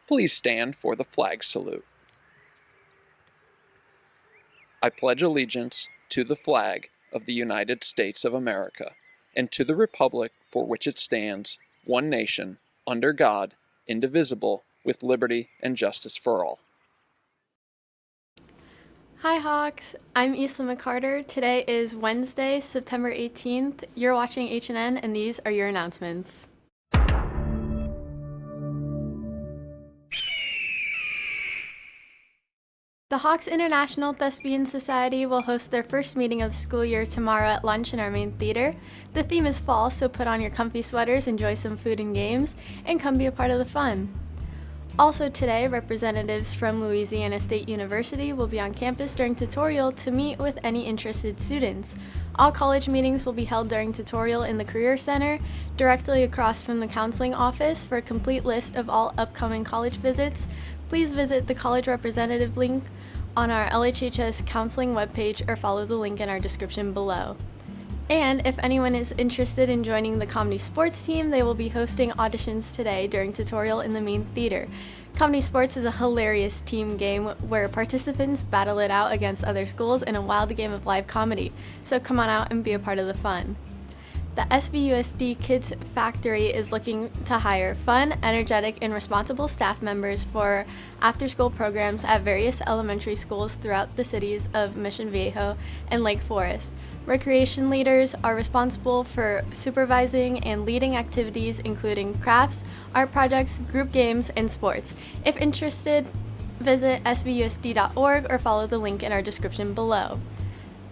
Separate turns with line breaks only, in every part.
Please stand for the flag salute. I pledge allegiance to the flag of the United States of America and to the republic for which it stands, one nation, under God, indivisible, with liberty and justice for all.
Hi Hawks, I'm Isla McCarter. Today is Wednesday, September 18th. You're watching HNN and these are your announcements. The Hawks International Thespian Society will host their first meeting of the school year tomorrow at lunch in our main theater. The theme is fall, so put on your comfy sweaters, enjoy some food and games, and come be a part of the fun. Also today, representatives from Louisiana State University will be on campus during tutorial to meet with any interested students. All college meetings will be held during tutorial in the Career Center, directly across from the counseling office. For a complete list of all upcoming college visits, please visit the college representative link on our LHHS counseling webpage or follow the link in our description below. And if anyone is interested in joining the comedy sports team, they will be hosting auditions today during tutorial in the main theater. Comedy sports is a hilarious team game where participants battle it out against other schools in a wild game of live comedy. So come on out and be a part of the fun. The SVUSD Kids Factory is looking to hire fun, energetic, and responsible staff members for after-school programs at various elementary schools throughout the cities of Mission Viejo and Lake Forest. Recreation leaders are responsible for supervising and leading activities including crafts, art projects, group games, and sports. If interested, visit svusd.org or follow the link in our description below.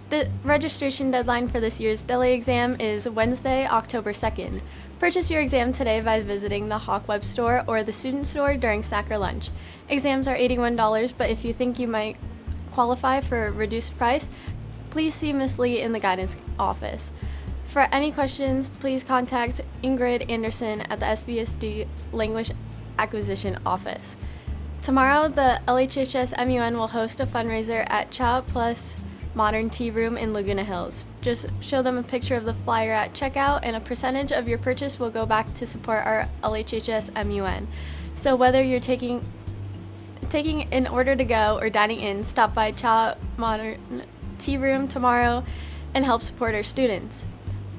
The registration deadline for this year's DELE exam is Wednesday, October 2nd. Purchase your exam today by visiting the Hawk Web Store or the Student Store during snack or lunch. Exams are $81, but if you think you might qualify for a reduced price, please see Ms. Lee in the guidance office. For any questions, please contact Ingrid Anderson at the SVSD Language Acquisition Office. Tomorrow, the LHHS MUN will host a fundraiser at Chow Plus Modern Tea Room in Laguna Hills. Just show them a picture of the flyer at checkout and a percentage of your purchase will go back to support our LHHS MUN. So whether you're taking an order to go or dining in, stop by Chow Modern Tea Room tomorrow and help support our students.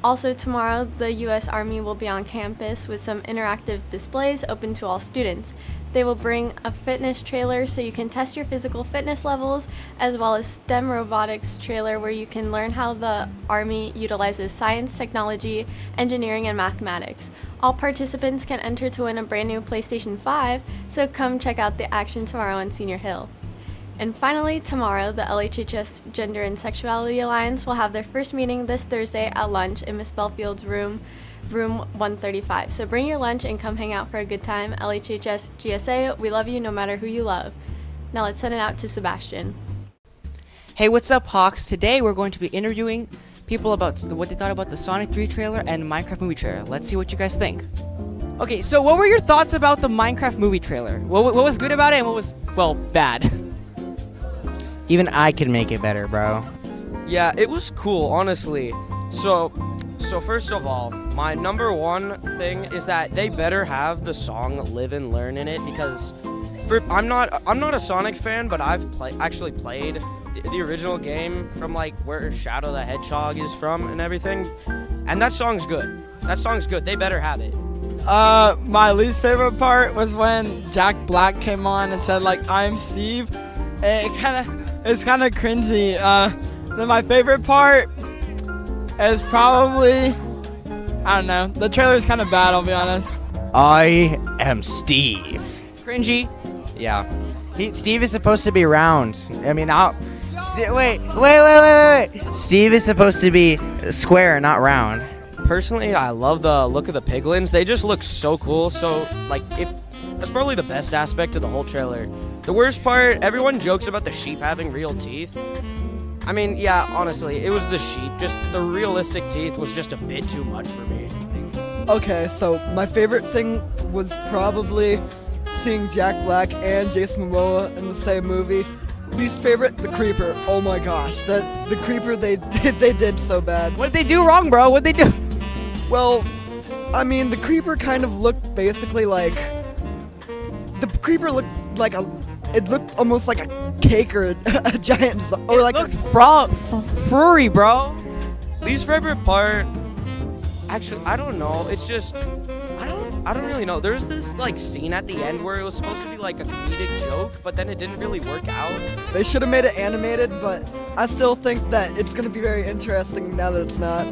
Also tomorrow, the U.S. Army will be on campus with some interactive displays open to all students. They will bring a fitness trailer so you can test your physical fitness levels, as well as STEM robotics trailer where you can learn how the Army utilizes science, technology, engineering, and mathematics. All participants can enter to win a brand new PlayStation 5, so come check out the action tomorrow on Senior Hill. And finally, tomorrow, the LHHS Gender and Sexuality Alliance will have their first meeting this Thursday at lunch in Miss Belfield's room 135. So bring your lunch and come hang out for a good time. LHHS GSA, we love you no matter who you love. Now let's send it out to Sebastian.
Hey, what's up, Hawks? Today we're going to be interviewing people about what they thought about the Sonic 3 trailer and Minecraft movie trailer. Let's see what you guys think. Okay, so what were your thoughts about the Minecraft movie trailer? What was good about it and what was, well, bad?
Even I could make it better, bro.
Yeah, it was cool, honestly. So first of all, my number one thing is that they better have the song "Live and Learn" in it because, I'm not a Sonic fan, but I've actually played the original game from like where Shadow the Hedgehog is from and everything, and that song's good. They better have it.
My least favorite part was when Jack Black came on and said like, "I'm Steve." It's kind of cringy. Then my favorite part is probably, I don't know, the trailer's kind of bad, I'll be honest.
I am Steve.
Cringy.
Yeah. Steve is supposed to be round. I mean, wait. Steve is supposed to be square, not round.
Personally, I love the look of the piglins. They just look so cool. So, like, that's probably the best aspect of the whole trailer. The worst part, everyone jokes about the sheep having real teeth. I mean, yeah, honestly, it was the sheep. Just the realistic teeth was just a bit too much for me.
Okay, so my favorite thing was probably seeing Jack Black and Jason Momoa in the same movie. Least favorite, the creeper. Oh my gosh, the creeper they did so bad.
What did they do wrong, bro? What'd they do?
Well, I mean, the creeper kind of looked basically like... The creeper looked like it looked almost like a cake or a giant, or like
looks furry, bro.
Least favorite part, actually, I don't know. It's just, I don't really know. There's this like scene at the end where it was supposed to be like a comedic joke, but then it didn't really work out.
They should have made it animated, but I still think that it's gonna be very interesting now that it's not.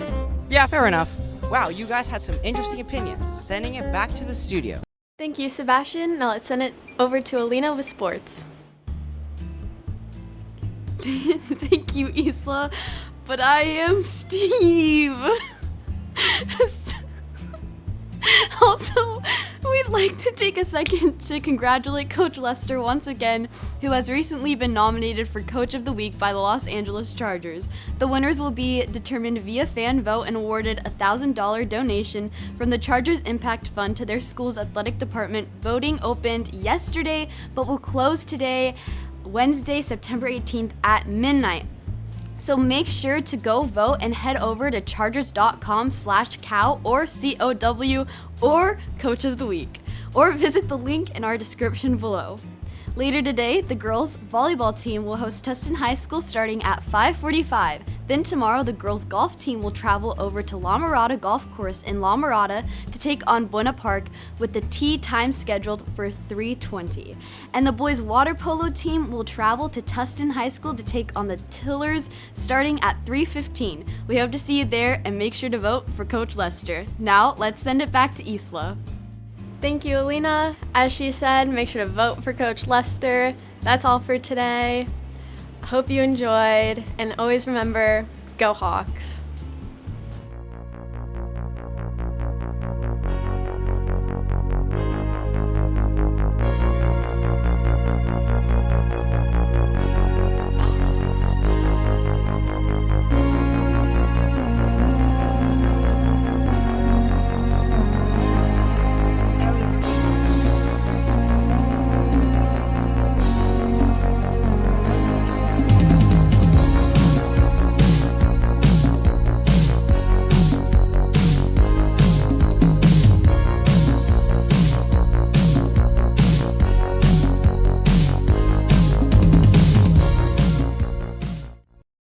Yeah, fair enough. Wow, you guys had some interesting opinions. Sending it back to the studio.
Thank you, Sebastian. Now let's send it over to Alina with sports. Thank you, Isla. But I am Steve. Also, we'd like to take a second to congratulate Coach Lester once again, who has recently been nominated for Coach of the Week by the Los Angeles Chargers. The winners will be determined via fan vote and awarded a $1,000 donation from the Chargers Impact Fund to their school's athletic department. Voting opened yesterday, but will close today, Wednesday, September 18th at midnight. So make sure to go vote and head over to chargers.com/cow or COW or Coach of the Week, or visit the link in our description below. Later today, the girls' volleyball team will host Tustin High School starting at 5:45. Then tomorrow, the girls' golf team will travel over to La Mirada Golf Course in La Mirada to take on Buena Park with the tee time scheduled for 3:20. And the boys' water polo team will travel to Tustin High School to take on the Tillers starting at 3:15. We hope to see you there and make sure to vote for Coach Lester. Now, let's send it back to Isla. Thank you, Alina. As she said, make sure to vote for Coach Lester. That's all for today. Hope you enjoyed, and always remember, go Hawks.